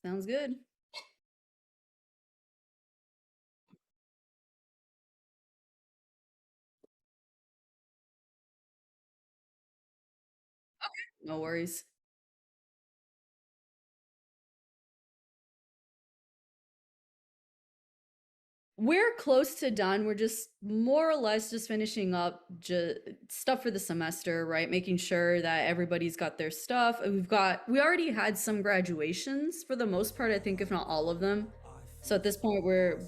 Sounds good. No worries. We're close to done. We're just more or less just finishing up stuff for the semester, right? Making sure that everybody's got their stuff. And we already had some graduations for the most part, I think, if not all of them. So at this point, we're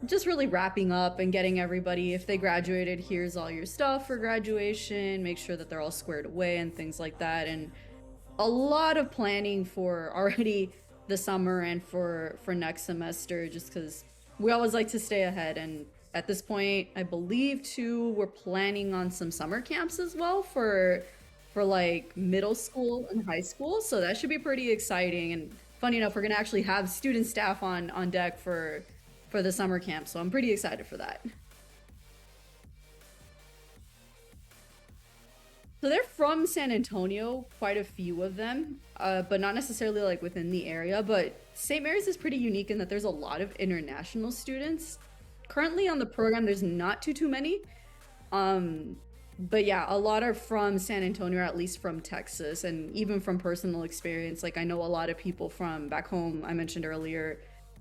just really wrapping up and getting everybody, if they graduated, here's all your stuff for graduation, make sure that they're all squared away and things like that. And a lot of planning for already the summer and for next semester, just because we always like to stay ahead. And at this point, I believe too, we're planning on some summer camps as well for like middle school and high school, so that should be pretty exciting. And funny enough, we're gonna actually have student staff on deck for the summer camp, so I'm pretty excited for that. So they're from San Antonio, quite a few of them, but not necessarily like within the area. But St. Mary's is pretty unique in that there's a lot of international students. Currently on the program, there's not too many. Um, but yeah, a lot are from San Antonio, or at least from Texas, and even from personal experience. Like I know a lot of people from back home. I mentioned earlier,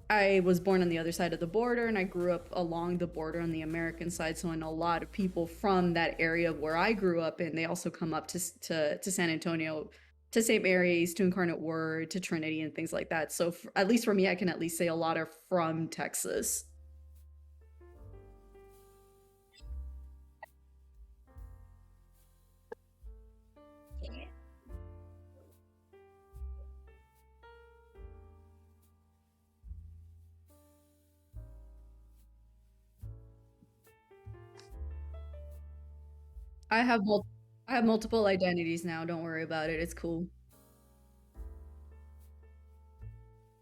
I was born on the other side of the border and I grew up along the border on the American side. So I know a lot of people from that area where I grew up, and they also come up to San Antonio, to St. Mary's, to Incarnate Word, to Trinity, and things like that. So at least for me, I can at least say a lot are from Texas. I have mul- I have multiple identities now. Don't worry about it. It's cool.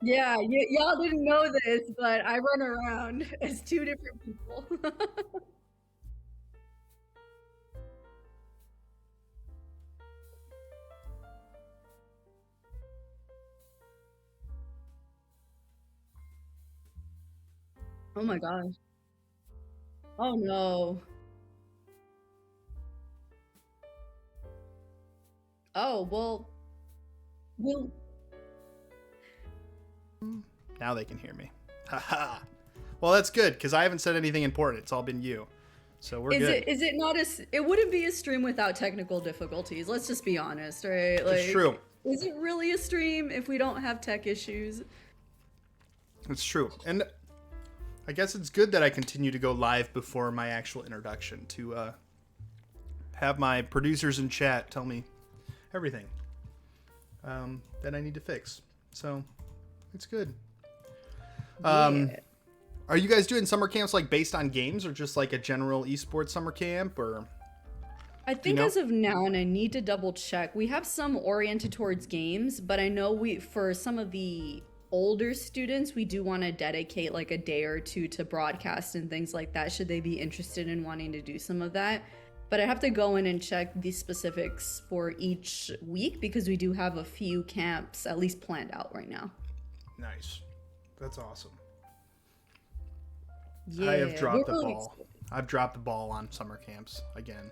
Yeah, y'all didn't know this, but I run around as two different people. Oh my gosh. Oh no. Oh, well, we'll Now they can hear me. Haha. Well, that's good because I haven't said anything important. It's all been you. So we're good. is it not it wouldn't be a stream without technical difficulties. Let's just be honest, right? It's true. Like, is it really a stream if we don't have tech issues? It's true. And I guess it's good that I continue to go live before my actual introduction to have my producers in chat tell me everything that I need to fix. So it's good. Um, Yeah. are you guys doing summer camps like based on games or just like a general esports summer camp or I do you think know? as of now, and I need to double check, we have some oriented towards games, but I know we for some of the older students, we do want to dedicate like a day or two to broadcast and things like that, should they be interested in wanting to do some of that. But I have to go in and check the specifics for each week because we do have a few camps at least planned out right now. Nice. That's awesome. I have Yeah, we're dropped the really ball. excited. I've dropped the ball on summer camps again.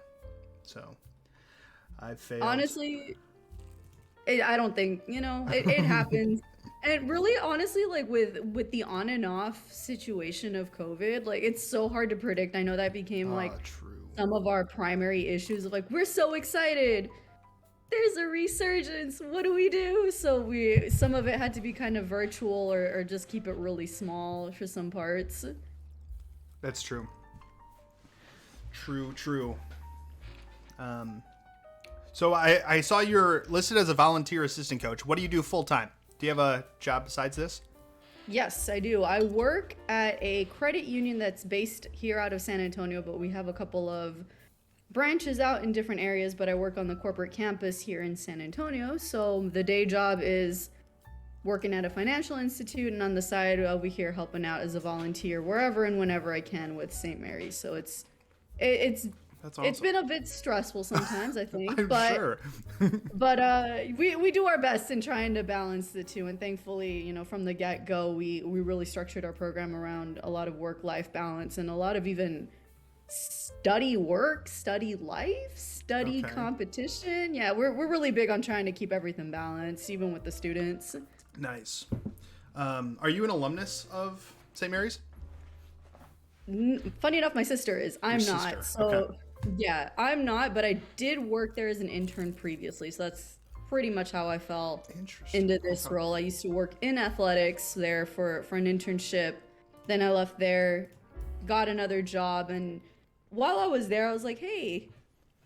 So I've failed. Honestly, I don't think, it happens. And really, honestly, like with the on and off situation of COVID, like it's so hard to predict. I know that became like True. some of our primary issues of like, we're so excited. There's a resurgence. What do we do? So some of it had to be kind of virtual, or just keep it really small for some parts. That's true. True, true. Um, so I saw you're listed as a volunteer assistant coach. What do you do full time? Do you have a job besides this? Yes, I do. I work at a credit union that's based here out of San Antonio, but we have a couple of branches out in different areas. But I work on the corporate campus here in San Antonio. So the day job is working at a financial institute, and on the side, I'll be here helping out as a volunteer wherever and whenever I can with St. Mary's. So it's That's It's awesome. been a bit stressful sometimes, I think, I'm sure. but we do our best in trying to balance the two. And thankfully, from the get go, we really structured our program around a lot of work life balance and a lot of even study work, study life, study Okay. competition. Yeah, we're really big on trying to keep everything balanced, even with the students. Nice. Are you an alumnus of St. Mary's? Funny enough, my sister is. Your I'm sister. not. Okay. So, yeah, I'm not, but I did work there as an intern previously. So that's pretty much how I fell Interesting. into this Okay. role. I used to work in athletics there for an internship. Then I left there, got another job, and while I was there, I was like, "Hey,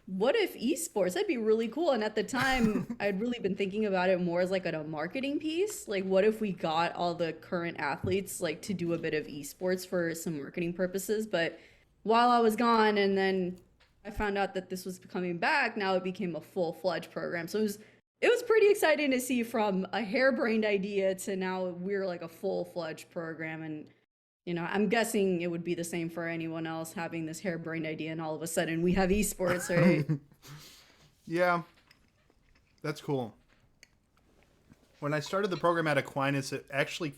what if esports? That'd be really cool." And at the time, I'd really been thinking about it more as like a marketing piece. Like, what if we got all the current athletes like to do a bit of esports for some marketing purposes? But while I was gone, and then I found out that this was coming back, now it became a full-fledged program. So it was pretty exciting to see from a harebrained idea to now we're like a full-fledged program. And I'm guessing it would be the same for anyone else having this harebrained idea, and all of a sudden we have esports, right? Yeah, that's cool. When I started the program at Aquinas, it actually,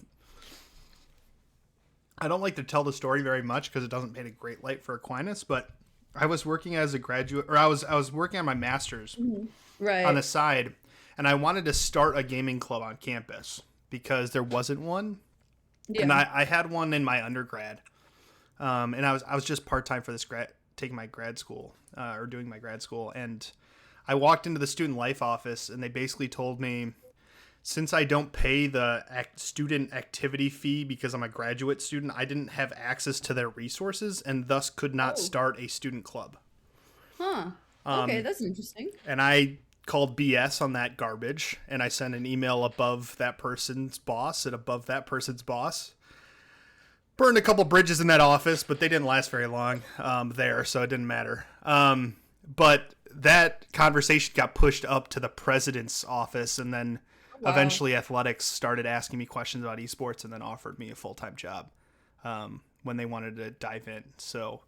I don't like to tell the story very much because it doesn't paint a great light for Aquinas, but I was working as a graduate, or I was working on my master's on Right. the side, and I wanted to start a gaming club on campus because there wasn't one, and Yeah. I had one in my undergrad, and I was just part time for this taking my grad school or doing my grad school, and I walked into the student life office, and they basically told me, since I don't pay the student activity fee because I'm a graduate student, I didn't have access to their resources and thus could not Oh. start a student club. Huh. Okay, that's interesting. And I called BS on that garbage, and I sent an email above that person's boss and above that person's boss. Burned a couple bridges in that office, but they didn't last very long there, so it didn't matter. But that conversation got pushed up to the president's office, and then Wow. eventually athletics started asking me questions about esports and then offered me a full-time job when they wanted to dive in. So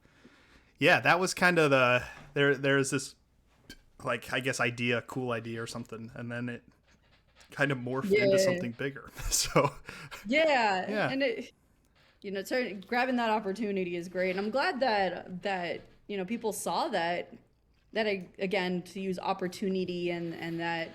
yeah, that was kind of there's this, like, I guess cool idea or something, and then it kind of morphed into Yeah. something bigger. So Yeah. yeah. And grabbing that opportunity is great. And I'm glad that people saw that again, to use opportunity and that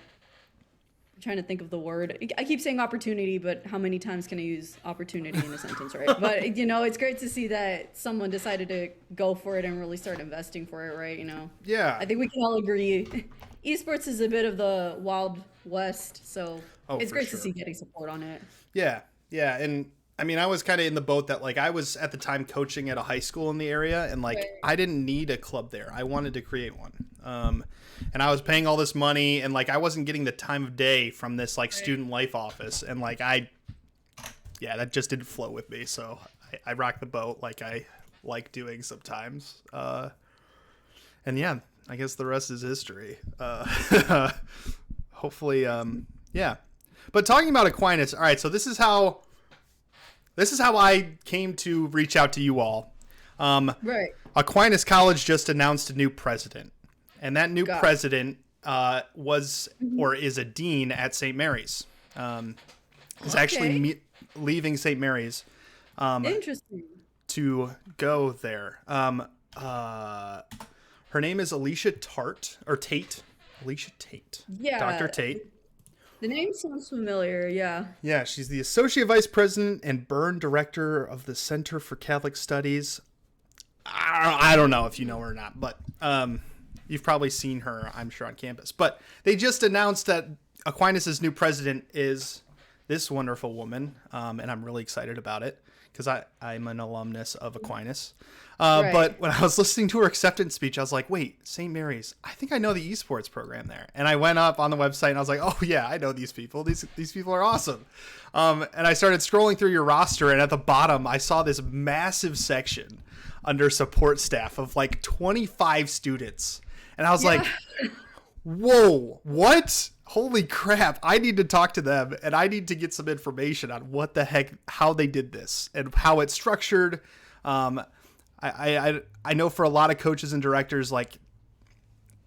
I'm trying to think of the word. I keep saying opportunity, but how many times can I use opportunity in a sentence, right? But it's great to see that someone decided to go for it and really start investing for it, right? Yeah. I think we can all agree esports is a bit of the wild west, so Oh, it's for great sure. to see getting support on it. Yeah, yeah, and I mean, I was kind of in the boat that, like, I was at the time coaching at a high school in the area, and like Right. I didn't need a club there. I wanted to create one, and I was paying all this money, and like I wasn't getting the time of day from this like student life office, and like yeah, that just didn't flow with me. So I rocked the boat like I like doing sometimes, and yeah, I guess the rest is history. Hopefully, yeah. But talking about Aquinas, all right. So this is how I came to reach out to you all. Right. Aquinas College just announced a new president, and that new Got it. president was or is a dean at St. Mary's. Is actually Okay. leaving St. Mary's Interesting. to go there. Her name is Alicia Tate. Alicia Tate. Yeah. Dr. Tate. The name sounds familiar. Yeah. Yeah, she's the Associate Vice President and Byrne Director of the Center for Catholic Studies. I don't know if you know her or not, but you've probably seen her, I'm sure, on campus. But they just announced that Aquinas' new president is this wonderful woman, and I'm really excited about it because I'm an alumnus of Aquinas. Right. But when I was listening to her acceptance speech, I was like, wait, St. Mary's, I think I know the esports program there. And I went up on the website and I was like, oh yeah, I know these people. These people are awesome. And I started scrolling through your roster, and at the bottom, I saw this massive section under support staff of like 25 students. And I was like, whoa, what? Holy crap. I need to talk to them, and I need to get some information on what the heck, how they did this and how it's structured. I know for a lot of coaches and directors, like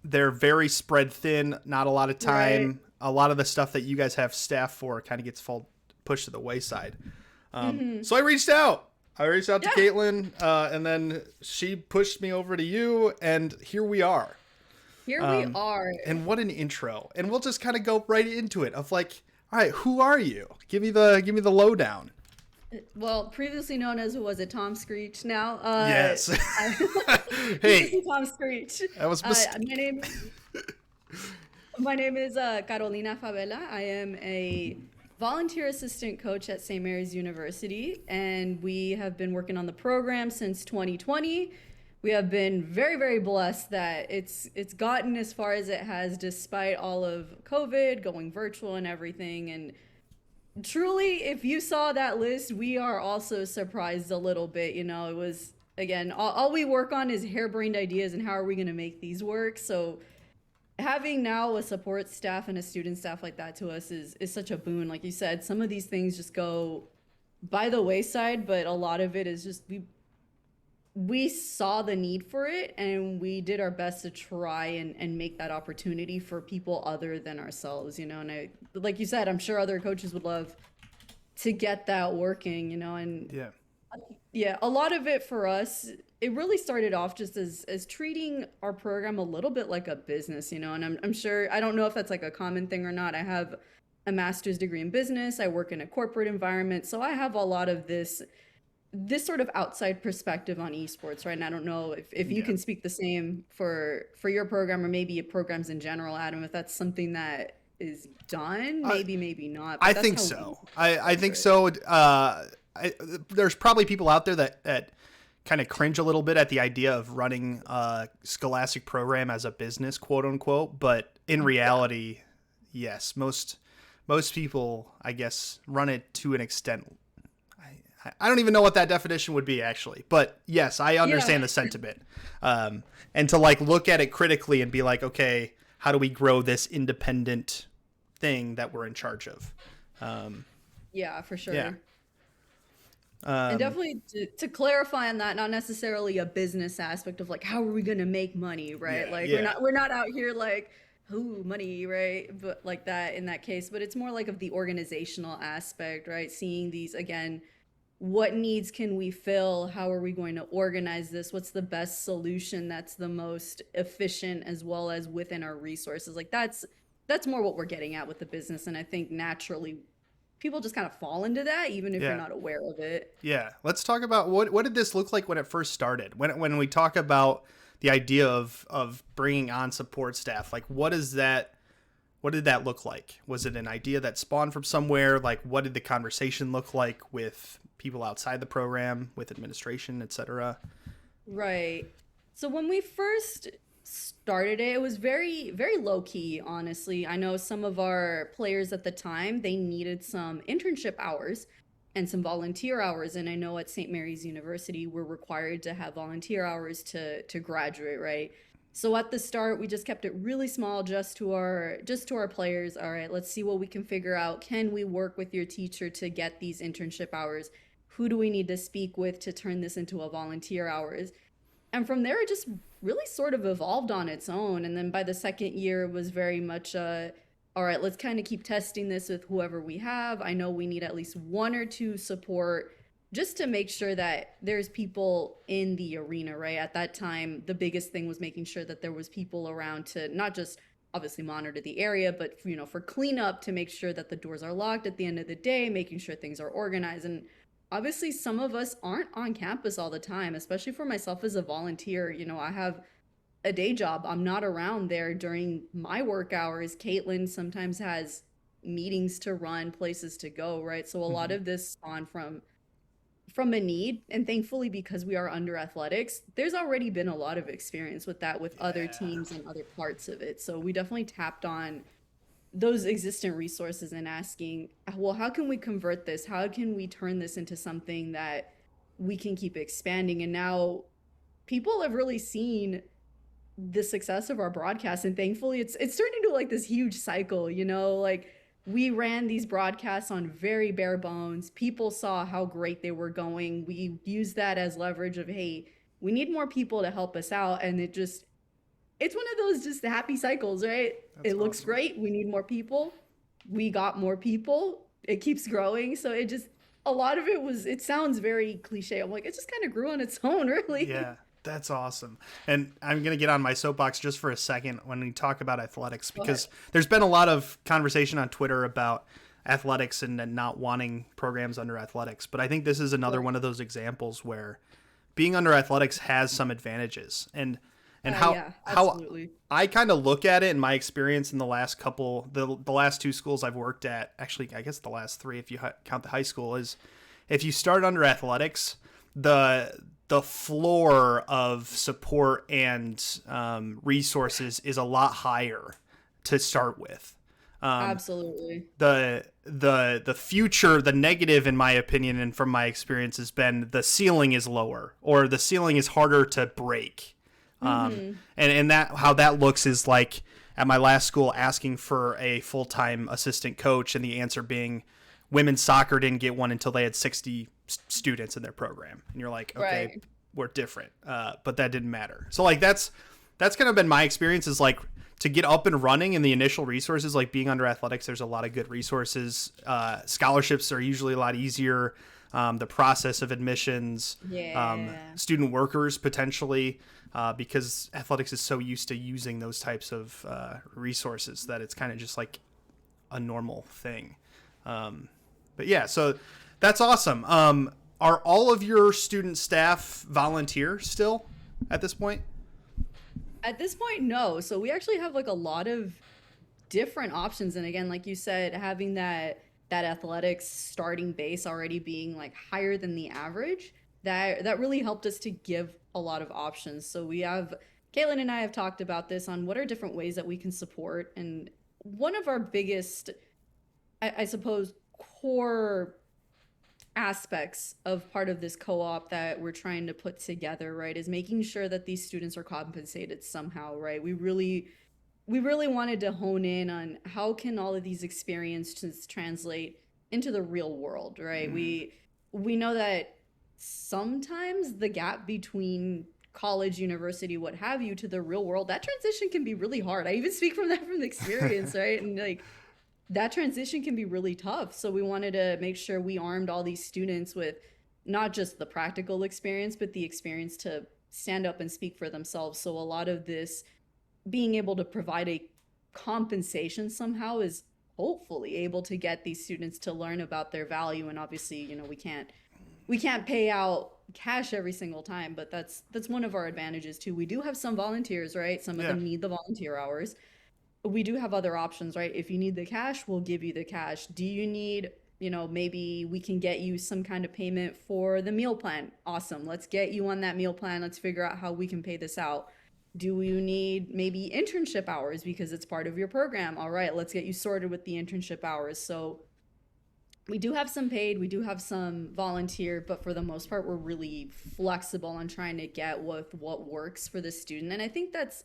they're very spread thin, not a lot of Right. time. A lot of the stuff that you guys have staff for kind of gets pushed to the wayside. Hmm. So I reached out. I reached out to Yeah. Caitlin, and then she pushed me over to you, and here we are. Here we are. And what an intro! And we'll just kind of go right into it. Of like, all right, who are you? Give me the lowdown. Well, previously known as, was it Tom Screech now? Yes. Previously Hey, Tom Screech. that was My name is Carolina Favela. I am a volunteer assistant coach at St. Mary's University, and we have been working on the program since 2020. We have been very, very blessed that it's gotten as far as it has, despite all of COVID going virtual and everything. And truly, if you saw that list, we are also surprised a little bit. You know, it was, again, all we work on is harebrained ideas and how are we going to make these work. So having now a support staff and a student staff like that to us is such a boon. Like you said, some of these things just go by the wayside, but a lot of it is just we saw the need for it and we did our best to try and make that opportunity for people other than ourselves, you know. And I, like you said, I'm sure other coaches would love to get that working, you know. And yeah. yeah, a lot of it for us, it really started off just as treating our program a little bit like a business, you know. And I'm sure, I don't know if that's like a common thing or not. I have a master's degree in business. I work in a corporate environment, so I have a lot of this sort of outside perspective on esports, right? And I don't know if you Yeah. can speak the same for your program or maybe programs in general, Adam, if that's something that is done, I maybe not, I but that's think how we so. I approach think it. so. There's probably people out there that kind of cringe a little bit at the idea of running a scholastic program as a business, quote unquote. But in Yeah. reality, yes, most people, I guess, run it to an extent. I don't even know what that definition would be actually, but yes, I Yeah. understand the sentiment. And to like look at it critically and be like, okay, how do we grow this independent thing that we're in charge of? Um, Yeah, for yeah. sure. And Um, definitely to clarify on that, not necessarily a business aspect of like how are we gonna make money, right? yeah. Like we're Yeah. not out here like who money, right? But like that in that case, but it's more like of the organizational aspect, right? Seeing these again, what needs can we fill? How are we going to organize this? What's the best solution that's the most efficient as well as within our resources? Like that's more what we're getting at with the business. And I think naturally people just kind of fall into that even if you're Yeah. not aware of it. Yeah, let's talk about what did this look like when it first started. When we talk about the idea of bringing on support staff, like what is that? What did that look like? Was it an idea that spawned from somewhere? Like what did the conversation look like with people outside the program, with administration, etc.? Right. So when we first started it, it was very, very low key, honestly. I know some of our players at the time, they needed some internship hours and some volunteer hours. And I know at St. Mary's University, we're required to have volunteer hours to graduate, right? So at the start, we just kept it really small, just to our players. All right, let's see what we can figure out. Can we work with your teacher to get these internship hours? Who do we need to speak with to turn this into a volunteer hours? And from there it just really sort of evolved on its own. And then by the second year it was very much all right, let's kind of keep testing this with whoever we have. I know we need at least one or two support just to make sure that there's people in the arena, right? At that time the biggest thing was making sure that there was people around to not just obviously monitor the area, but you know, for cleanup, to make sure that the doors are locked at the end of the day, making sure things are organized. And obviously some of us aren't on campus all the time, especially for myself as a volunteer. You know, I have a day job. I'm not around there during my work hours. Caitlin sometimes has meetings to run, places to go, right? So a lot Mm-hmm. of this spawned from a need, and thankfully because we are under athletics, there's already been a lot of experience with that with other Yeah. teams and other parts of it. So we definitely tapped on those existent resources and asking, well, how can we convert this? How can we turn this into something that we can keep expanding? And now people have really seen the success of our broadcast, and thankfully it's turned into like this huge cycle, you know, like we ran these broadcasts on very bare bones. People saw how great they were going. We used that as leverage of, hey, we need more people to help us out. And it's one of those just happy cycles, right? That's It looks awesome. great. We need more people. We got more people. It keeps growing. So a lot of it sounds very cliche. I'm like, it just kind of grew on its own, really. Yeah, that's awesome. And I'm going to get on my soapbox just for a second when we talk about athletics, Go ahead. because there's been a lot of conversation on Twitter about athletics and not wanting programs under athletics. But I think this is another Sure. one of those examples where being under athletics has some advantages. And how Yeah, how absolutely. I kind of look at it in my experience in the last couple the last two schools I've worked at, actually I guess the last three if you count the high school, is if you start under athletics, the floor of support and resources is a lot higher to start with. Absolutely. The future, the negative in my opinion and from my experience, has been the ceiling is lower, or the ceiling is harder to break. Mm-hmm. And that how that looks is like at my last school asking for a full-time assistant coach, and the answer being women's soccer didn't get one until they had 60 students in their program, and you're like, okay, Right. we're different, but that didn't matter. So like that's kind of been my experience, is like to get up and running in the initial resources, like being under athletics, there's a lot of good resources. Scholarships are usually a lot easier. The process of admissions, Yeah. student workers potentially, because athletics is so used to using those types of resources that it's kind of just like a normal thing. But yeah, so that's awesome. Are all of your student staff volunteer still at this point? At this point, no. So we actually have like a lot of different options. And again, like you said, having that athletics starting base already being like higher than the average, that really helped us to give a lot of options. So we have Caitlin and I have talked about this on what are different ways that we can support. And one of our biggest, I suppose, core aspects of part of this co-op that we're trying to put together, right, is making sure that these students are compensated somehow, right? We really wanted to hone in on how can all of these experiences translate into the real world, right? Mm, We know that sometimes the gap between college, university, what have you, to the real world, that transition can be really hard. I even speak from that from experience, right? And like that transition can be really tough. So we wanted to make sure we armed all these students with not just the practical experience, but the experience to stand up and speak for themselves. So a lot of this being able to provide a compensation somehow is hopefully able to get these students to learn about their value. And obviously, we can't pay out cash every single time, but that's one of our advantages too. We do have some volunteers, right? Some of yeah. them need the volunteer hours. We do have other options, right? If you need the cash, we'll give you the cash. Do you need, maybe we can get you some kind of payment for the meal plan? Awesome. Let's get you on that meal plan. Let's figure out how we can pay this out. Do you need maybe internship hours because it's part of your program? All right, let's get you sorted with the internship hours. So we do have some paid, we do have some volunteer, but for the most part, we're really flexible on trying to get with what works for the student. And I think that's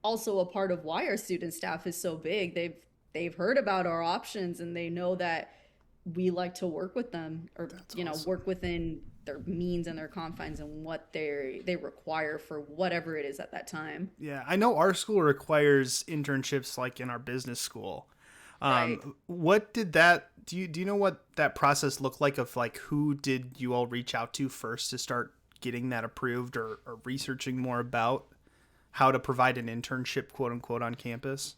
also a part of why our student staff is so big. They've heard about our options and they know that we like to work with them, or That's work awesome. within their means and their confines and what they require for whatever it is at that time. Yeah, I know our school requires internships like in our business school. Right. What did that do you know what that process looked like, of like who did you all reach out to first to start getting that approved, or researching more about how to provide an internship, quote unquote, on campus?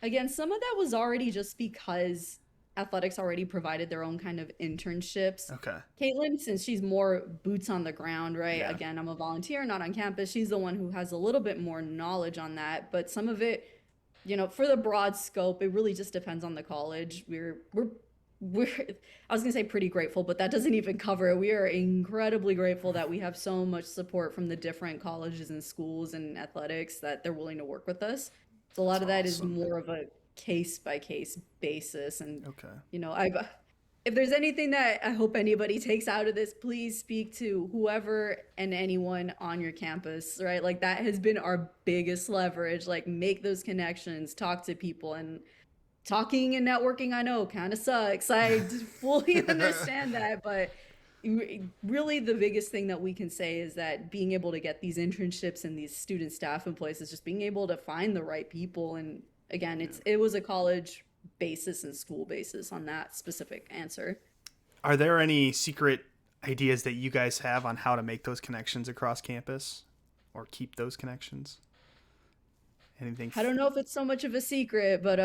Again, some of that was already just because athletics already provided their own kind of internships. Okay. Caitlin, since she's more boots on the ground, right? Yeah. Again, I'm a volunteer, not on campus. She's the one who has a little bit more knowledge on that. But some of it, for the broad scope, it really just depends on the college. We're I was gonna say pretty grateful, but that doesn't even cover it. We are incredibly grateful that we have so much support from the different colleges and schools and athletics that they're willing to work with us. So a lot That's of that is awesome. more of a case by case basis. And Okay. I've if there's anything that I hope anybody takes out of this, please speak to whoever and anyone on your campus, right? Like that has been our biggest leverage. Like make those connections, talk to people. And talking and networking, I know kind of sucks. I fully understand that, but really the biggest thing that we can say is that being able to get these internships and these student staff in place is just being able to find the right people. And again, it was a college basis and school basis on that specific answer. Are there any secret ideas that you guys have on how to make those connections across campus or keep those connections? Anything? I don't know if it's so much of a secret, but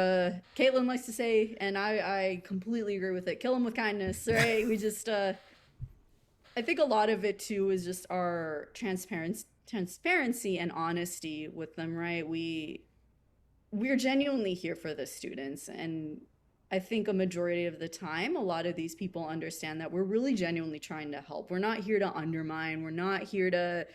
Caitlin likes to say, and I completely agree with it, kill them with kindness, right? We just I think a lot of it too is just our transparency and honesty with them, right? We're genuinely here for the students, and I think a majority of the time a lot of these people understand that we're really genuinely trying to help. We're not here to undermine, we're not here to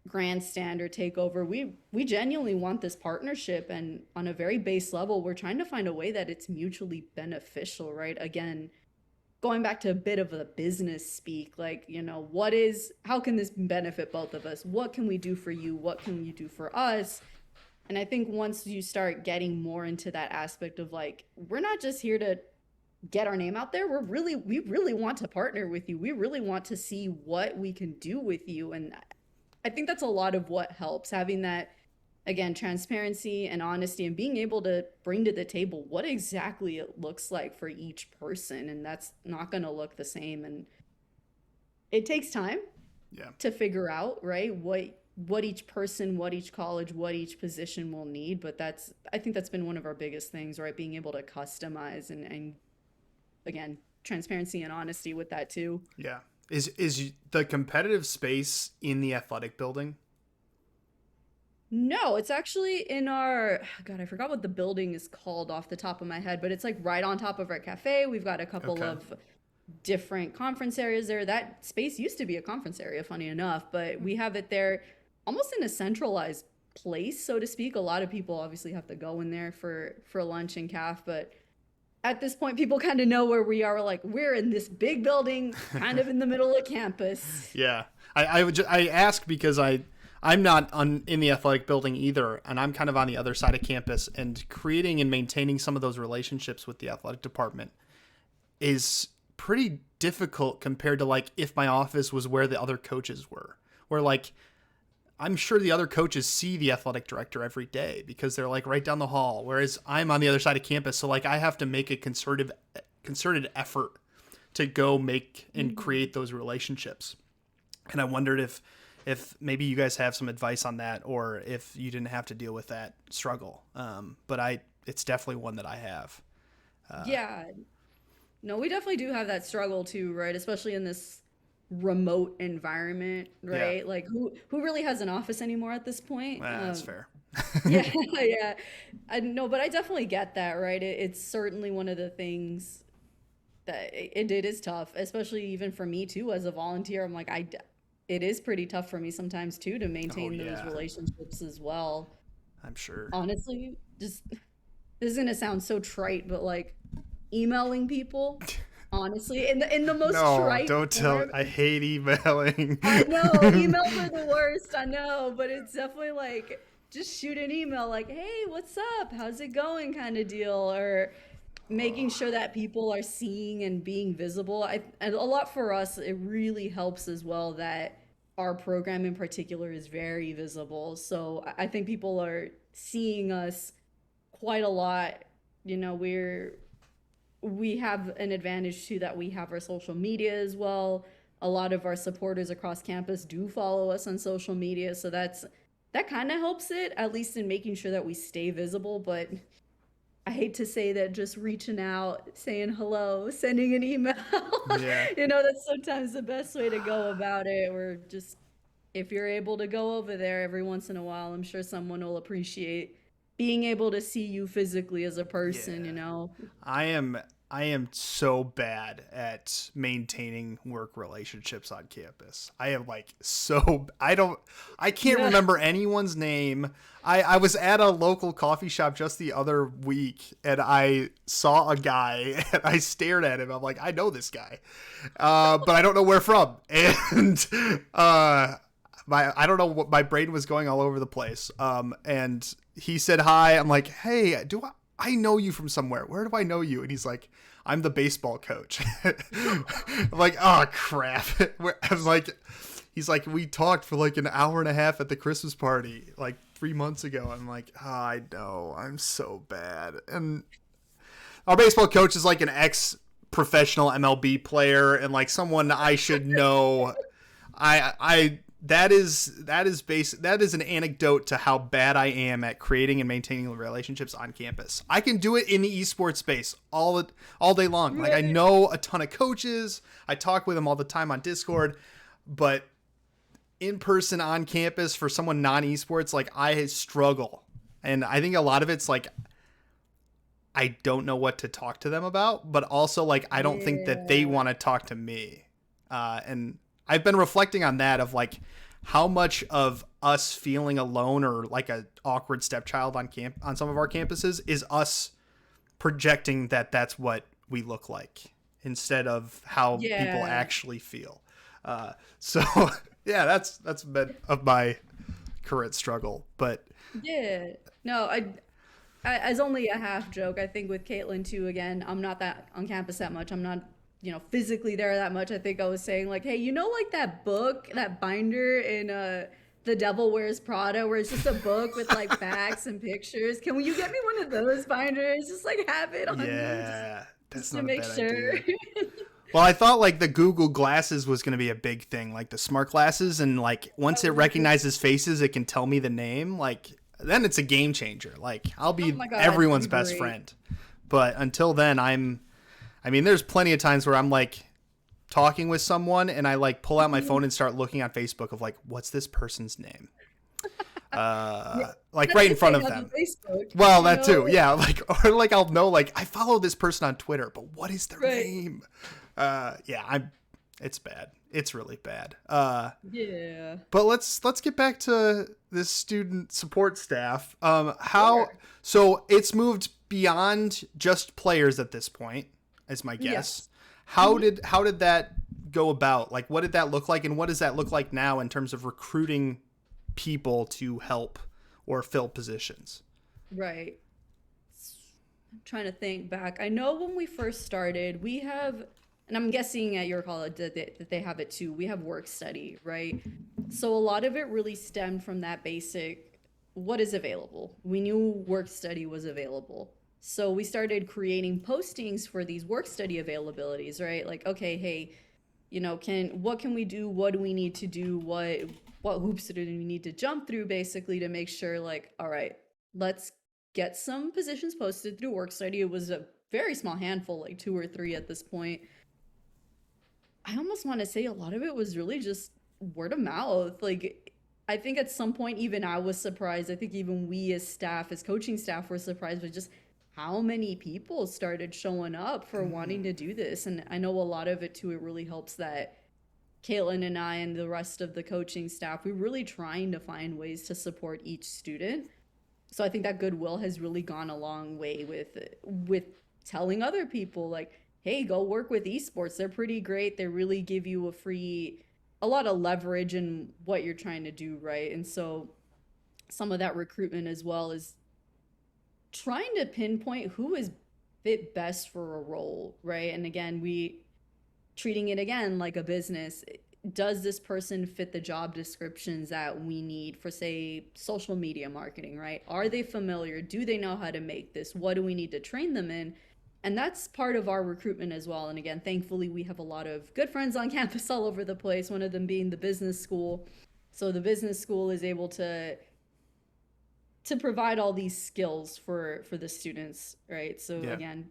grandstand or take over. We genuinely want this partnership, and on a very base level we're trying to find a way that it's mutually beneficial, right? Again, going back to a bit of a business speak, like, how can this benefit both of us? What can we do for you? What can you do for us? And I think once you start getting more into that aspect of like, we're not just here to get our name out there. We really want to partner with you. We really want to see what we can do with you. And I think that's a lot of what helps, having that, again, transparency and honesty, and being able to bring to the table what exactly it looks like for each person. And that's not going to look the same. And it takes time to figure out, right, what each person, what each college, what each position will need. But I think that's been one of our biggest things, right? Being able to customize and again, transparency and honesty with that too. Yeah. Is the competitive space in the athletic building? No, it's actually in God, I forgot what the building is called off the top of my head, but it's like right on top of our cafe. We've got a couple of different conference areas there. That space used to be a conference area, funny enough, but we have it there almost in a centralized place, so to speak. A lot of people obviously have to go in there for lunch and caf, but at this point people kind of know where we are. We're like, we're in this big building kind of in the middle of campus. Yeah. I ask because I'm not in the athletic building either, and I'm kind of on the other side of campus, and creating and maintaining some of those relationships with the athletic department is pretty difficult compared to like if my office was where the other coaches were, where like I'm sure the other coaches see the athletic director every day because they're like right down the hall, whereas I'm on the other side of campus. So like I have to make a concerted effort to go make and create those relationships. And I wondered if maybe you guys have some advice on that, or if you didn't have to deal with that struggle. But it's definitely one that I have. Yeah, no, we definitely do have that struggle too, right? Especially in this remote environment, right? Yeah. Like who really has an office anymore at this point? That's fair. Yeah, yeah. I know, but I definitely get that, right? It's certainly one of the things that it is tough, especially even for me too as a volunteer. I'm like, it is pretty tough for me sometimes too to maintain those relationships as well. I'm sure. Honestly, just this is gonna sound so trite, but like emailing people, honestly, in the most trite don't tell. form. I hate emailing. I know, emails are the worst, I know, but it's definitely like just shoot an email like, hey, what's up? How's it going? Kind of deal, or making sure that people are seeing and being visible. And a lot for us, it really helps as well that our program in particular is very visible. So I think people are seeing us quite a lot. We have an advantage too that we have our social media as well. A lot of our supporters across campus do follow us on social media, so that kind of helps it, at least in making sure that we stay visible. But I hate to say that just reaching out, saying hello, sending an email, Yeah. that's sometimes the best way to go about it. Or just, if you're able to go over there every once in a while, I'm sure someone will appreciate being able to see you physically as a person. I am so bad at maintaining work relationships on campus. I can't remember anyone's name. I was at a local coffee shop just the other week, and I saw a guy and I stared at him. I'm like, I know this guy, but I don't know where from. And I don't know what, my brain was going all over the place. And he said hi. I'm like, hey, I know you from somewhere. Where do I know you? And he's like, I'm the baseball coach. I'm like, oh crap. I'm like, he's like, we talked for like an hour and a half at the Christmas party like 3 months ago. I'm like, oh, I know, I'm so bad. And our baseball coach is like an ex professional MLB player and like someone I should know. I that is an anecdote to how bad I am at creating and maintaining relationships on campus. I can do it in the esports space all day long. Like I know a ton of coaches. I talk with them all the time on Discord, but in person on campus for someone non-esports, like I struggle. And I think a lot of it's like I don't know what to talk to them about, but also like I don't think that they want to talk to me. And I've been reflecting on that of like how much of us feeling alone or like a awkward stepchild on some of our campuses is us projecting that that's what we look like instead of how people actually feel. So yeah, that's a bit of my current struggle, but Yeah. No, as only a half joke, I think with Caitlin too, again, I'm not that on campus that much. I'm not, physically there that much. I think I was saying like, hey, like that book, that binder in The Devil Wears Prada, where it's just a book with like facts and pictures. Can you get me one of those binders? Just like have it on me, yeah, just that's to not a make bad sure. idea. Well, I thought like the Google glasses was going to be a big thing, like the smart glasses. And like once it recognizes faces, it can tell me the name. Like then it's a game changer. Like I'll Oh be my God, that'd everyone's be best great. friend. But until then, I mean, there's plenty of times where I'm like talking with someone and I like pull out my phone and start looking on Facebook of like, what's this person's name? Yeah, Like that's right in if they front of have a them. Facebook, Well, that too. Yeah. Like, or like I'll know, like I follow this person on Twitter, but what is their Right. name? Yeah, it's bad. It's really bad. Yeah. But let's get back to this student support staff. How, Sure. so it's moved beyond just players at this point, is my guess. Yes. How did that go about? Like, what did that look like, and what does that look like now in terms of recruiting people to help or fill positions? Right. I'm trying to think back. I know when we first started, we have, and I'm guessing at your college that they have it too. We have work study, right? So a lot of it really stemmed from that basic, what is available? We knew work study was available. So we started creating postings for these work study availabilities, right? Like, okay, hey, what can we do? What do we need to do? What hoops do we need to jump through basically to make sure like, all right, let's get some positions posted through work study. It was a very small handful, like two or three at this point. I almost want to say a lot of it was really just word of mouth. Like I think at some point even I was surprised. I think even we as staff, as coaching staff, were surprised with just how many people started showing up for wanting to do this. And I know a lot of it too, it really helps that Caitlin and I and the rest of the coaching staff, we're really trying to find ways to support each student. So I think that goodwill has really gone a long way with telling other people like, hey, go work with esports. They're pretty great. They really give you a lot of leverage in what you're trying to do, right? And so some of that recruitment as well is trying to pinpoint who is fit best for a role, right? And again, we treating it again like a business. Does this person fit the job descriptions that we need for, say, social media marketing, right? Are they familiar? Do they know how to make this? What do we need to train them in? And that's part of our recruitment as well. And again, thankfully, we have a lot of good friends on campus all over the place, one of them being the business school. So the business school is able to provide all these skills for the students, right? So Yeah. again,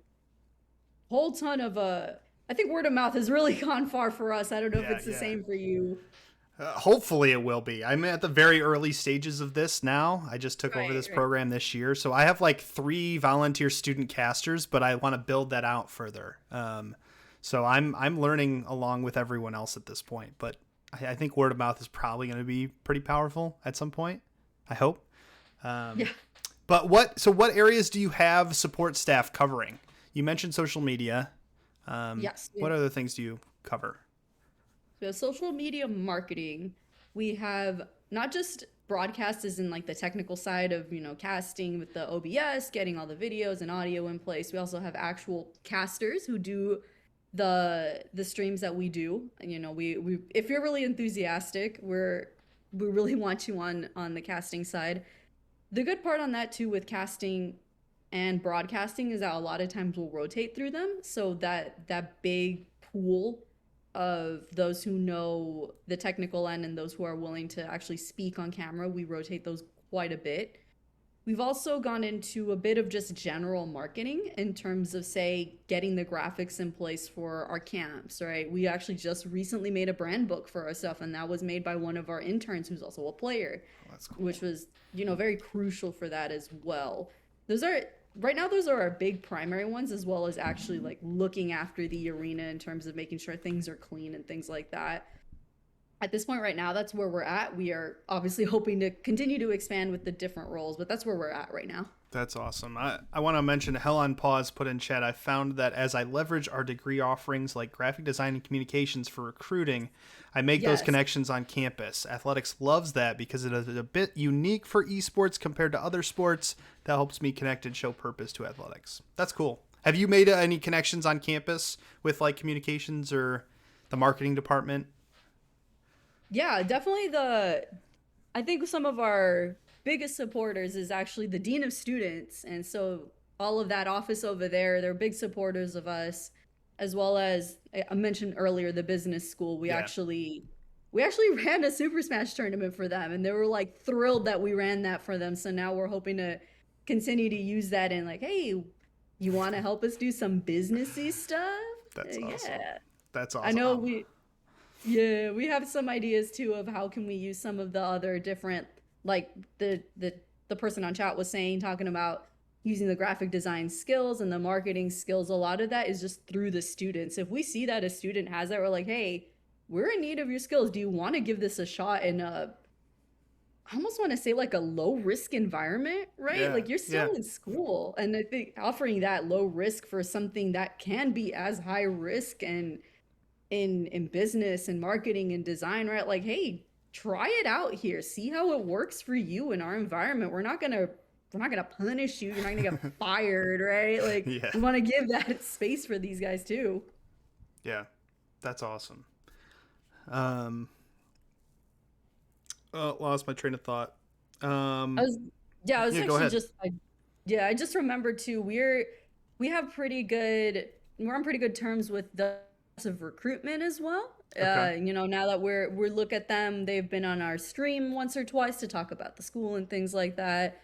whole ton of I think word of mouth has really gone far for us. I don't know if Yeah. it's the Yeah. same for you. Hopefully it will be. I'm at the very early stages of this now. I just took over Right, this right. program this year. So I have like 3 volunteer student casters, but I want to build that out further. So I'm learning along with everyone else at this point, but I think word of mouth is probably going to be pretty powerful at some point. I hope. Yeah. But what areas do you have support staff covering? You mentioned social media. Yes. What other things do you cover? So social media marketing, we have not just broadcast is in like the technical side of, casting with the OBS, getting all the videos and audio in place. We also have actual casters who do the streams that we do. We if you're really enthusiastic, we really want you on the casting side. The good part on that too with casting and broadcasting is that a lot of times we'll rotate through them, so that big pool of those who know the technical end and those who are willing to actually speak on camera, we rotate those quite a bit. We've also gone into a bit of just general marketing in terms of, say, getting the graphics in place for our camps, right? We actually just recently made a brand book for our stuff, and that was made by one of our interns who's also a player, That's cool. which was, very crucial for that as well. Those are, right now, those are our big primary ones, as well as actually like looking after the arena in terms of making sure things are clean and things like that. At this point right now, that's where we're at. We are obviously hoping to continue to expand with the different roles, but that's where we're at right now. That's awesome. I want to mention Hell on Pause put in chat. I found that as I leverage our degree offerings like graphic design and communications for recruiting, I make those connections on campus. Athletics loves that because it is a bit unique for esports compared to other sports. That helps me connect and show purpose to athletics. That's cool. Have you made any connections on campus with like communications or the marketing department? Yeah, definitely I think some of our biggest supporters is actually the dean of students. And so all of that office over there, they're big supporters of us, as well as I mentioned earlier, the business school. We actually ran a Super Smash tournament for them, and they were like thrilled that we ran that for them. So now we're hoping to continue to use that in like, hey, you want to help us do some businessy stuff? That's awesome. Yeah. That's awesome. I know we have some ideas too of how can we use some of the other different, like the person on chat was saying, talking about using the graphic design skills and the marketing skills. A lot of that is just through the students. If we see that a student has that, we're like, hey, we're in need of your skills. Do you want to give this a shot in I almost want to say like a low risk environment, right? Yeah, like you're still in school. And I think offering that low risk for something that can be as high risk and in business and marketing and design, right? Like, hey, try it out here. See how it works for you in our environment. We're not gonna punish you. You're not gonna get fired, right? Like we want to give that space for these guys too. Yeah, that's awesome. Lost my train of thought. I was actually I just remembered too. We're on pretty good terms with the of recruitment as well. Okay. Now that we're look at them, they've been on our stream once or twice to talk about the school and things like that.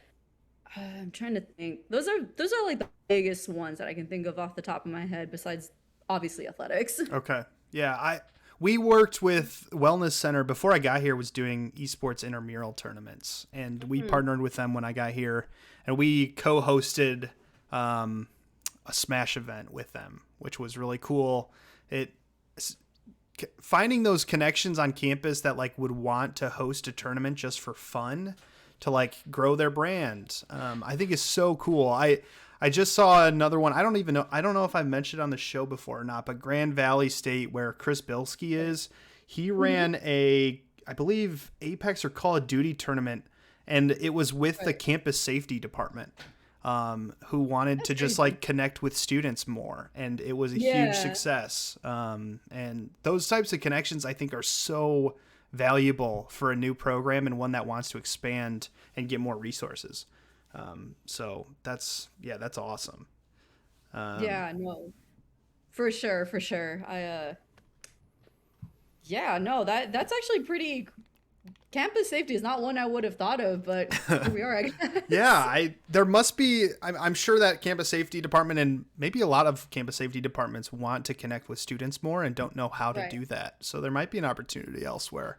I'm trying to think. Those are like the biggest ones that I can think of off the top of my head, besides obviously athletics. Okay. Yeah, we worked with Wellness Center before I got here, was doing esports intramural tournaments, and we partnered with them when I got here, and we co-hosted a Smash event with them, which was really cool. Finding those connections on campus that like would want to host a tournament just for fun to like grow their brand, I think is so cool. I just saw another one. I don't know if I've mentioned it on the show before or not, but Grand Valley State, where Chris Bilski is, he ran I believe Apex or Call of Duty tournament, and it was with the campus safety department, who wanted to just like connect with students more, and it was a huge success. And those types of connections I think are so valuable for a new program and one that wants to expand and get more resources. So that's awesome. No, for sure. That's actually pretty. Campus safety is not one I would have thought of, but here we are, I guess. Yeah, there must be. I'm sure that campus safety department and maybe a lot of campus safety departments want to connect with students more and don't know how to do that. So there might be an opportunity elsewhere.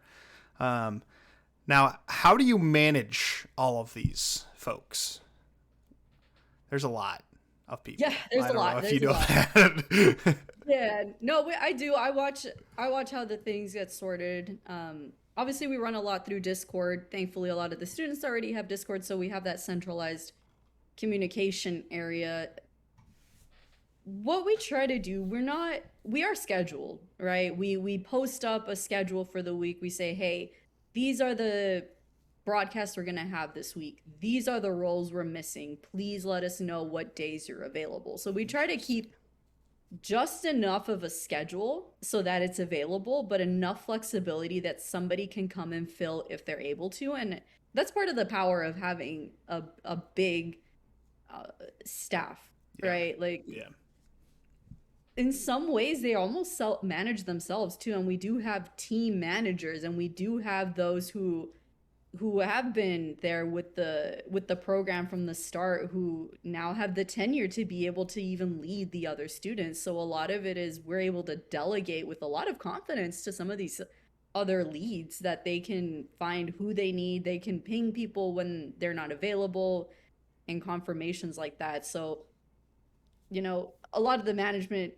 Now, how do you manage all of these folks? There's a lot of people. Yeah, there's a lot. If you know that. Yeah, no, I do. I watch how the things get sorted. Obviously, we run a lot through Discord. Thankfully, a lot of the students already have Discord, so we have that centralized communication area. What we try to do, we are scheduled, right? We post up a schedule for the week. We say, hey, these are the broadcasts we're going to have this week. These are the roles we're missing. Please let us know what days you're available. So we try to keep just enough of a schedule so that it's available, but enough flexibility that somebody can come and fill if they're able to. And that's part of the power of having a big staff, Yeah. right? Like, Yeah. in some ways they almost self manage themselves too, and we do have team managers, and we do have those who have been there with the program from the start, who now have the tenure to be able to even lead the other students. So a lot of it is we're able to delegate with a lot of confidence to some of these other leads, that they can find who they need, they can ping people when they're not available, and confirmations like that. So, you know, a lot of the management,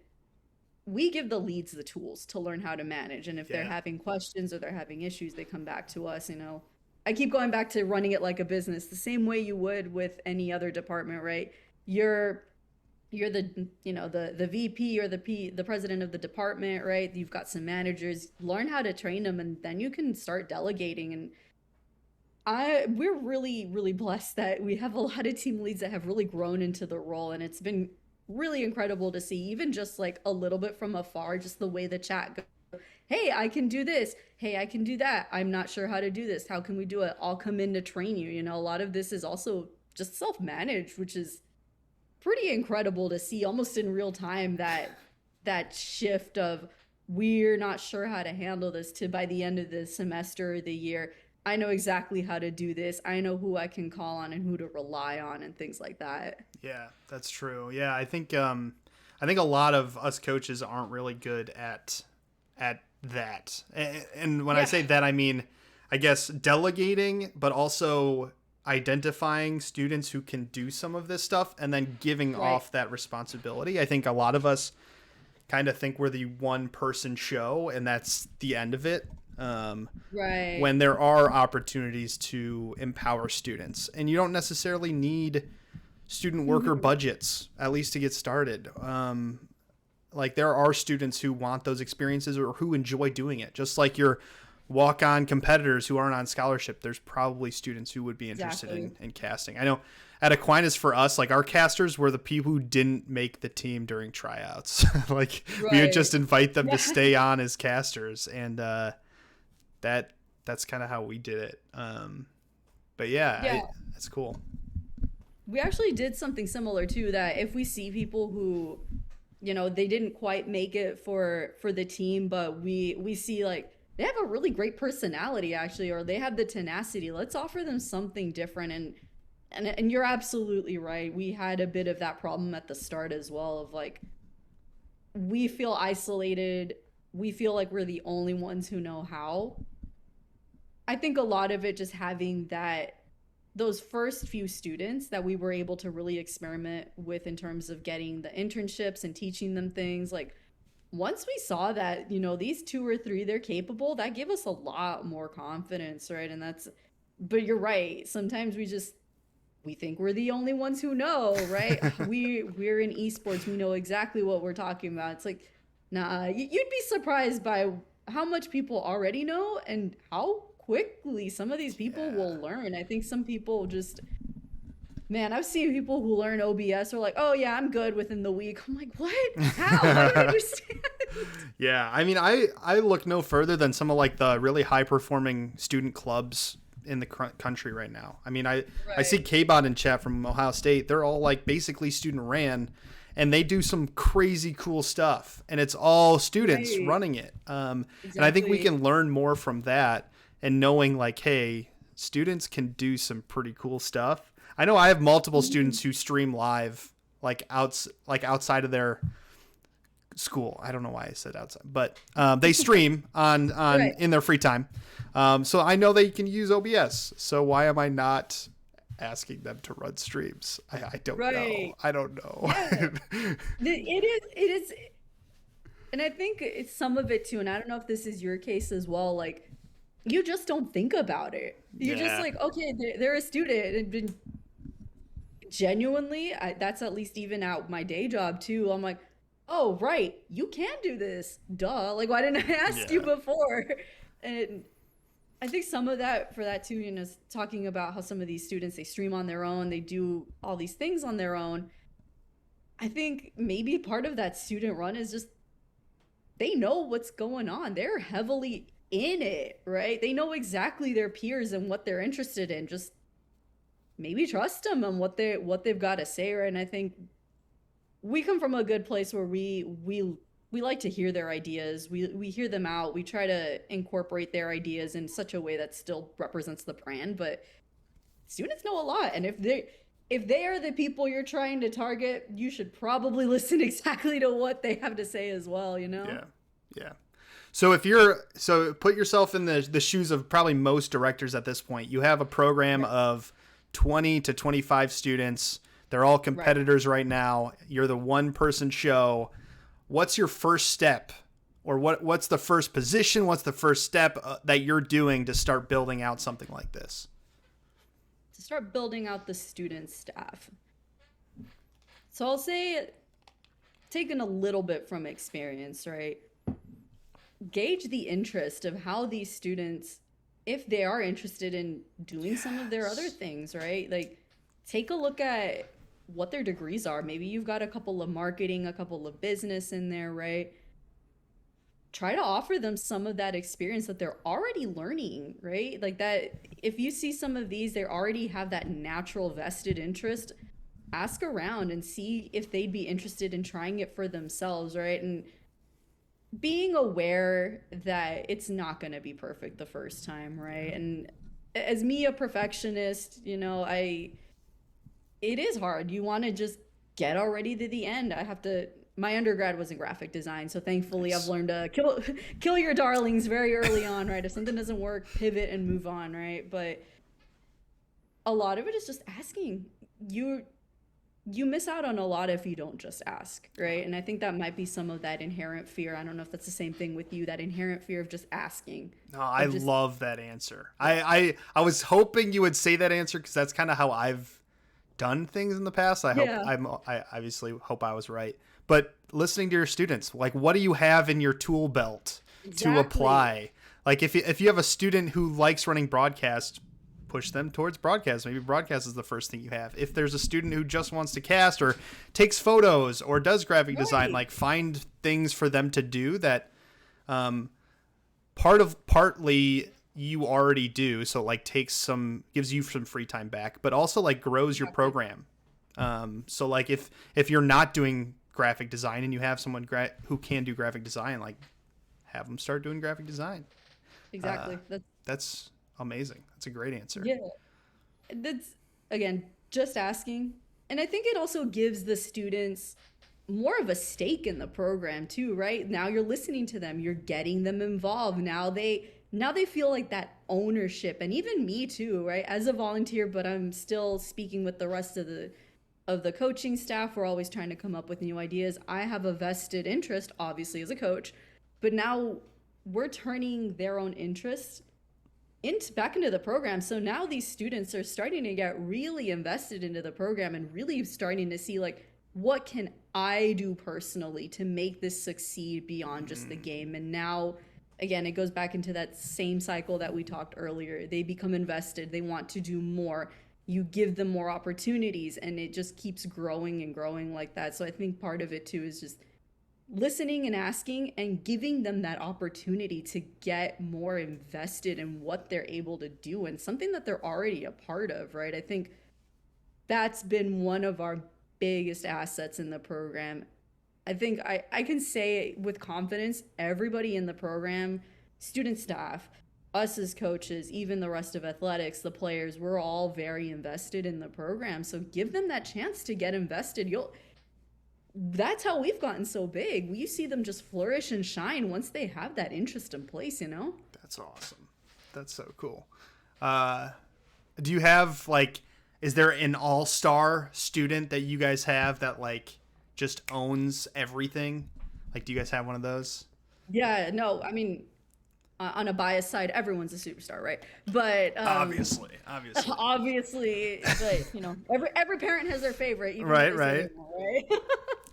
we give the leads the tools to learn how to manage. And if they're Yeah. having questions or they're having issues, they come back to us. You know, I keep going back to running it like a business, the same way you would with any other department, right? You're the, you know, the VP or the president of the department, right? You've got some managers. Learn how to train them, and then you can start delegating. And we're really, really blessed that we have a lot of team leads that have really grown into the role, and it's been really incredible to see, even just like a little bit from afar, just the way the chat goes. Hey, I can do this. Hey, I can do that. I'm not sure how to do this. How can we do it? I'll come in to train you. You know, a lot of this is also just self-managed, which is pretty incredible to see almost in real time, that shift of, we're not sure how to handle this, to by the end of the semester or the year, I know exactly how to do this. I know who I can call on and who to rely on and things like that. Yeah, that's true. Yeah, I think a lot of us coaches aren't really good at that. And when I say that, I mean, I guess delegating, but also identifying students who can do some of this stuff and then giving off that responsibility. I think a lot of us kind of think we're the one person show and that's the end of it. When there are opportunities to empower students, and you don't necessarily need student worker budgets, at least to get started. Like, there are students who want those experiences or who enjoy doing it. Just like your walk-on competitors who aren't on scholarship, there's probably students who would be interested in casting. I know at Aquinas, for us, like, our casters were the people who didn't make the team during tryouts. Like, we would just invite them to stay on as casters, and that's kind of how we did it. But that's cool. We actually did something similar too, that if we see people who, you know, they didn't quite make it for the team, but we see like they have a really great personality actually, or they have the tenacity, let's offer them something different. And you're absolutely right. We had a bit of that problem at the start as well, of like, we feel isolated. We feel like we're the only ones who know how. I think a lot of it just having those first few students that we were able to really experiment with in terms of getting the internships and teaching them things. Like, once we saw that, you know, these 2 or 3, they're capable, that gave us a lot more confidence, right? And but you're right. Sometimes we think we're the only ones who know, right? We're in esports. We know exactly what we're talking about. It's like, nah, you'd be surprised by how much people already know and how quickly some of these people will learn. I think some people just, man, I've seen people who learn OBS are like, oh yeah, I'm good within the week. I'm like, what? How? I don't understand. Yeah, I mean, I look no further than some of like the really high performing student clubs in the country right now. I mean, I see K-Bot in chat from Ohio State. They're all like basically student ran, and they do some crazy cool stuff, and it's all students running it. And I think we can learn more from that, and knowing like, hey, students can do some pretty cool stuff. I know I have multiple students who stream live, like outside of their school. I don't know why I said outside, but they stream on in their free time. So I know they can use OBS. So why am I not asking them to run streams? I don't know. I don't know. Yeah. It is. And I think it's some of it too. And I don't know if this is your case as well. Like, you just don't think about it. You're just like, okay, they're a student. And genuinely, that's at least even at my day job too. I'm like, oh, right, you can do this. Duh. Like, why didn't I ask you before? And I think some of that for that too, is talking about how some of these students they stream on their own, they do all these things on their own. I think maybe part of that student run is just they know what's going on. They're heavily in it, right? They know exactly their peers and what they're interested in. Just maybe trust them and what they've got to say, right? And I think we come from a good place where we like to hear their ideas. We hear them out. We try to incorporate their ideas in such a way that still represents the brand, but students know a lot. And if they are the people you're trying to target, you should probably listen exactly to what they have to say as well, you know? Yeah. Yeah. So put yourself in the shoes of probably most directors at this point. You have a program of 20 to 25 students. They're all competitors right now. You're the one person show. What's your first step, or what's the first position? What's the first step that you're doing to start building out something like this? To start building out the student staff. So I'll say, taking a little bit from experience, right? Gauge the interest of how these students, if they are interested in doing some of their other things, right? Like, take a look at what their degrees are. Maybe you've got a couple of marketing, a couple of business in there, right? Try to offer them some of that experience that they're already learning, right? Like that, if you see some of these, they already have that natural vested interest. Ask around and see if they'd be interested in trying it for themselves, right? And being aware that it's not going to be perfect the first time, right? And as me, a perfectionist, it is hard. You want to just get already to the end. My undergrad was in graphic design, so thankfully I've learned to kill your darlings very early on, right? If something doesn't work, pivot and move on, right? But a lot of it is just asking. You miss out on a lot if you don't just ask, right? And I think that might be some of that inherent fear. I don't know if that's the same thing with you, that inherent fear of just asking. No, I love that answer. I was hoping you would say that answer, because that's kind of how I've done things in the past. I obviously hope I was right. But listening to your students, like, what do you have in your tool belt to apply? Like, if you have a student who likes running broadcast, push them towards broadcast. Maybe broadcast is the first thing you have. If there's a student who just wants to cast or takes photos or does graphic design, like, find things for them to do that partly you already do. So, like, gives you some free time back, but also, like, grows your program. So, like, if you're not doing graphic design and you have someone who can do graphic design, like, have them start doing graphic design. Exactly. That's amazing. That's a great answer. Yeah. That's, again, just asking. And I think it also gives the students more of a stake in the program too, right? Now you're listening to them, you're getting them involved. Now they feel like that ownership. And even me too, right? As a volunteer, but I'm still speaking with the rest of the coaching staff. We're always trying to come up with new ideas. I have a vested interest, obviously, as a coach, but now we're turning their own interests back into the program. So now these students are starting to get really invested into the program and really starting to see, like, what can I do personally to make this succeed beyond just the game? And now, again, it goes back into that same cycle that we talked earlier. They become invested. They want to do more. You give them more opportunities, and it just keeps growing and growing like that. So I think part of it too is just listening and asking and giving them that opportunity to get more invested in what they're able to do and something that they're already a part of, right? I think that's been one of our biggest assets in the program. I think I can say with confidence, everybody in the program, student staff, us as coaches, even the rest of athletics, the players, we're all very invested in the program. So give them that chance to get invested. That's how we've gotten so big. We see them just flourish and shine once they have that interest in place, That's awesome. That's so cool. Do you have, like, is there an all-star student that you guys have that, like, just owns everything? Like, do you guys have one of those? Yeah, no, I mean, on a biased side, everyone's a superstar, right? But obviously, obviously, but every parent has their favorite, even right, right?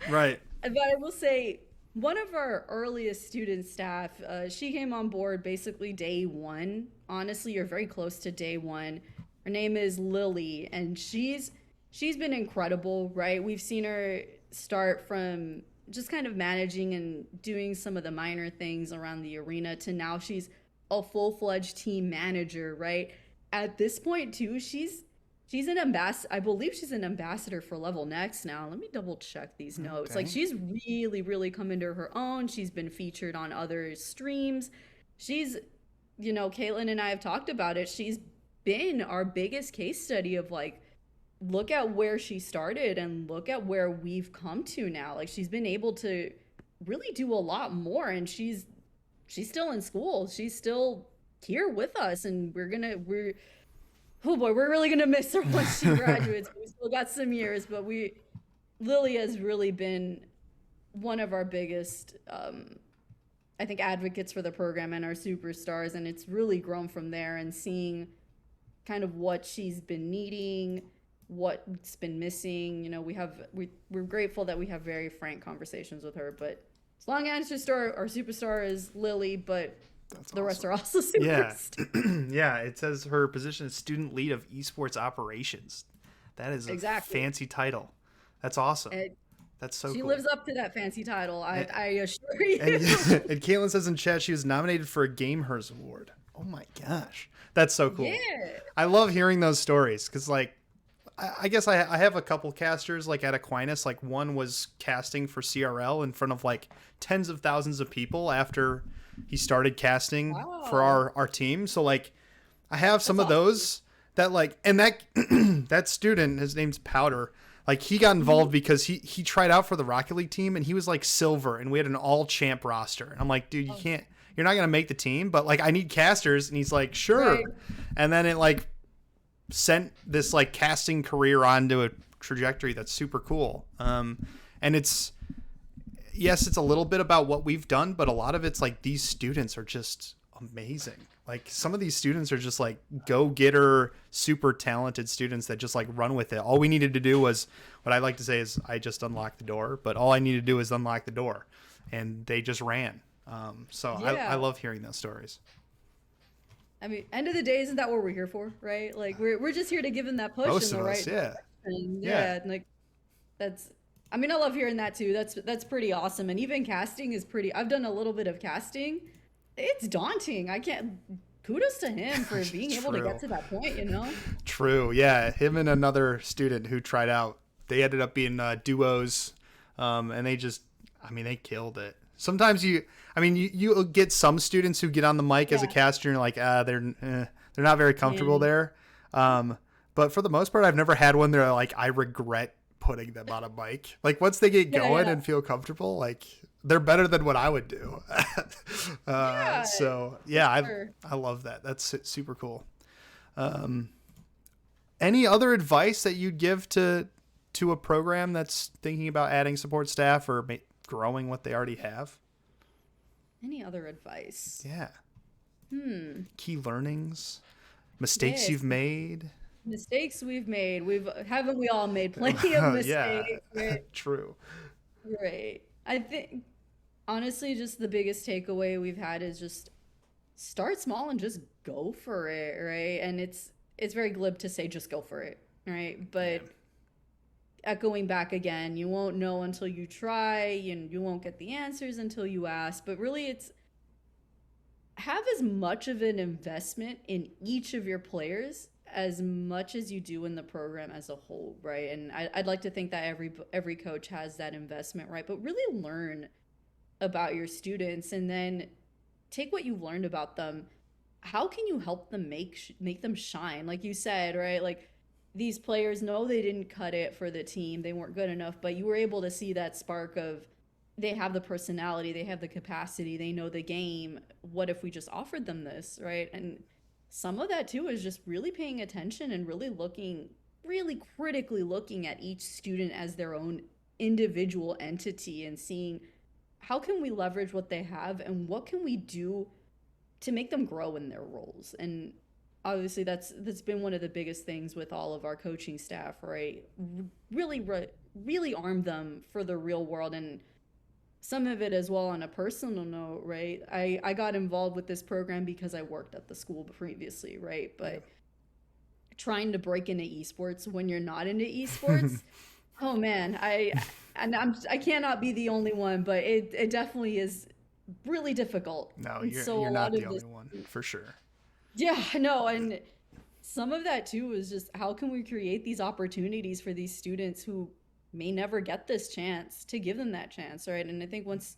Right. But I will say, one of our earliest student staff, she came on board basically day one honestly, you're very close to day one. Her name is Lily, and she's been incredible, right? We've seen her start from just kind of managing and doing some of the minor things around the arena to now she's a full-fledged team manager, right? At this point too, she's an ambassador. I believe she's an ambassador for Level Next now. Let me double check these Oh, notes. Like dang. she's really come into her own. She's been featured on other streams. She's, Caitlin and I have talked about it. She's been our biggest case study of like, look at where she started and look at where we've come to now. Like she's been able to really do a lot more, and she's still in school. She's still here with us, and we're oh boy, we're really gonna miss her once she graduates. We still got some years, but we Lily has really been one of our biggest, I think, advocates for the program and our superstars, and it's really grown from there. And seeing kind of what she's been needing, what's been missing. We're grateful that we have very frank conversations with her. But as long as our superstar is Lily, but That's the rest awesome. are also Yeah. superstars. Yeah, it says her position is student lead of esports operations. That is a Exactly. fancy title. That's awesome. And That's so she cool. lives up to that fancy title. And, I assure you. and, and Caitlin says in chat she was nominated for a Game Hers Award. Oh my gosh. That's so cool. Yeah. I love hearing those stories because, like, I guess I have a couple casters like at Aquinas. Like one was casting for CRL in front of like tens of thousands of people after he started casting for Wow. our team. So like I have some That's of awesome. those that like, and that that student, his name's Powder. Like he got involved because he tried out for the Rocket League team and he was like silver and we had an all champ roster. And I'm like, dude, you Oh, can't, you're not gonna make the team, but like I need casters. And he's like, sure. right. And then it like sent this like casting career onto a trajectory that's super cool. And it's, yes, it's a little bit about what we've done, but a lot of it's like these students are just amazing. Like some of these students are just like go-getter, super talented students that just like run with it. All we needed to do was, what I like to say is I just unlocked the door, but all I needed to do is unlock the door and they just ran. So I Yeah. love hearing those stories. I mean, end of the day, isn't that what we're here for, right? Like we're just here to give them that push Most in of the us, right yeah. direction. Yeah. Yeah, and like that's I mean, I love hearing that too. That's pretty awesome. And even casting is pretty I've done a little bit of casting. It's daunting. I can't kudos to him for being able to True. get to that point. True. Yeah. Him and another student who tried out, they ended up being duos. And they just, I mean, they killed it. Sometimes you get some students who get on the mic as a Yeah. caster and you're like, they're not very comfortable Yeah. there. But for the most part, I've never had one they're like, I regret putting them on a mic. Like once they get Yeah, going yeah. and feel comfortable, like they're better than what I would do. Yeah, So for yeah, sure. I love that. That's super cool. Any other advice that you'd give to a program that's thinking about adding support staff or growing what they already have? Any other advice? Yeah. Hmm. Key learnings, mistakes Yeah. you've made. Mistakes we've made. Haven't we all made plenty of Yeah. mistakes, right? True. Right. I think honestly, just the biggest takeaway we've had is just start small and just go for it, right? And it's very glib to say just go for it, right? Yeah. But echoing back again, you won't know until you try, and you won't get the answers until you ask. But really, it's have as much of an investment in each of your players as much as you do in the program as a whole, right? And I'd like to think that every coach has that investment, right? But really learn about your students, and then take what you've learned about them. How can you help them make them shine? Like you said, right? Like these players know they didn't cut it for the team, they weren't good enough, but you were able to see that spark of they have the personality, they have the capacity, they know the game. What if we just offered them this, right? And some of that too is just really paying attention and really critically looking at each student as their own individual entity and seeing how can we leverage what they have and what can we do to make them grow in their roles. And obviously that's been one of the biggest things with all of our coaching staff, right? Really arm them for the real world. And some of it as well on a personal note, right? I got involved with this program because I worked at the school previously, right? Yeah. But trying to break into esports when you're not into esports, oh man, I cannot be the only one, but it definitely is really difficult. No, And so you're a not lot the of only this, one for sure. yeah, no, and some of that too is just how can we create these opportunities for these students who may never get this chance to give them that chance, right? And I think once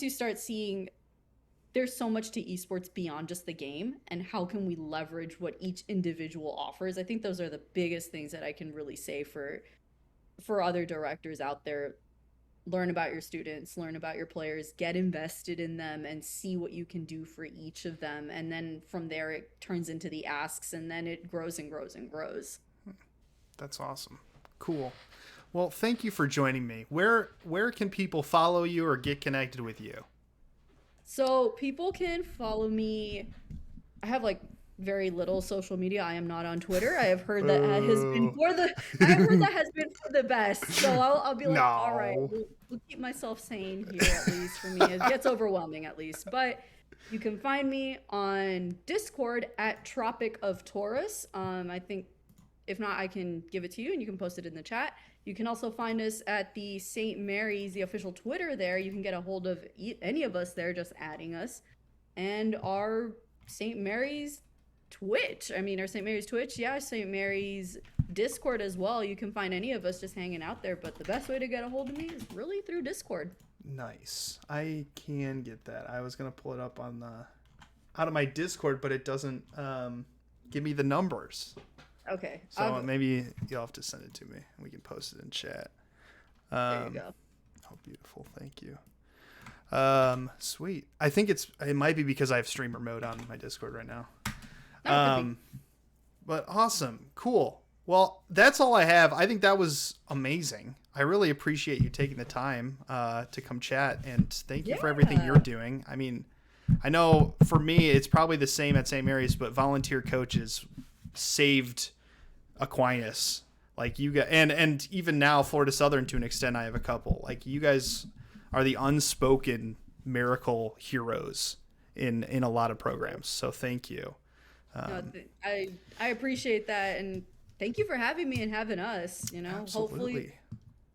you start seeing there's so much to esports beyond just the game, and how can we leverage what each individual offers, I think those are the biggest things that I can really say for other directors out there. Learn about your students, learn about your players, get invested in them, and see what you can do for each of them, and then from there it turns into the asks, and then it grows and grows and grows. That's awesome. Cool. Well, thank you for joining me. Where can people follow you or get connected with you? So people can follow me. I have like very little social media. I am not on Twitter. I have heard that has been Oh. for the. I have heard that has been for the best. So I'll be like, all right, No. we'll keep myself sane here at least for me. It gets overwhelming at least, but you can find me on Discord at Tropic of Taurus. I think if not, I can give it to you and you can post it in the chat. You can also find us at the St. Mary's, the official Twitter there. You can get a hold of any of us there, just adding us. And our St. Mary's Twitch. I mean, our St. Mary's Twitch, yeah, St. Mary's Discord as well. You can find any of us just hanging out there. But the best way to get a hold of me is really through Discord. Nice. I can get that. I was gonna pull it up on the out of my Discord, but it doesn't give me the numbers. Okay. So maybe you'll have to send it to me. We can post it in chat. There you go. Oh, beautiful. Thank you. Sweet. I think it might be because I have streamer mode on my Discord right now. But awesome. Cool. Well, that's all I have. I think that was amazing. I really appreciate you taking the time to come chat, and thank you for everything you're doing. I mean, I know for me it's probably the same at St. Mary's, but volunteer coaches saved Aquinas. Like you guys, and even now Florida Southern to an extent, I have a couple. Like you guys are the unspoken miracle heroes in a lot of programs. So thank you. No, I appreciate that, and thank you for having me and having us. You know, Absolutely.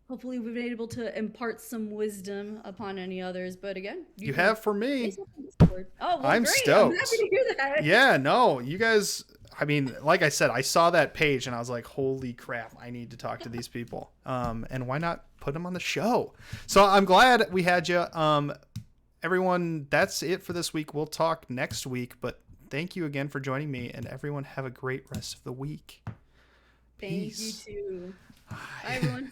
hopefully we've been able to impart some wisdom upon any others. But again, you have for me. Oh, well, I'm great. stoked. I'm happy to hear that. Yeah, no, you guys. I mean, like I said, I saw that page and I was like, holy crap, I need to talk to these people. And why not put them on the show? So I'm glad we had you. Everyone, that's it for this week. We'll talk next week, but thank you again for joining me, and everyone have a great rest of the week. Peace. Thank you too. Bye, everyone.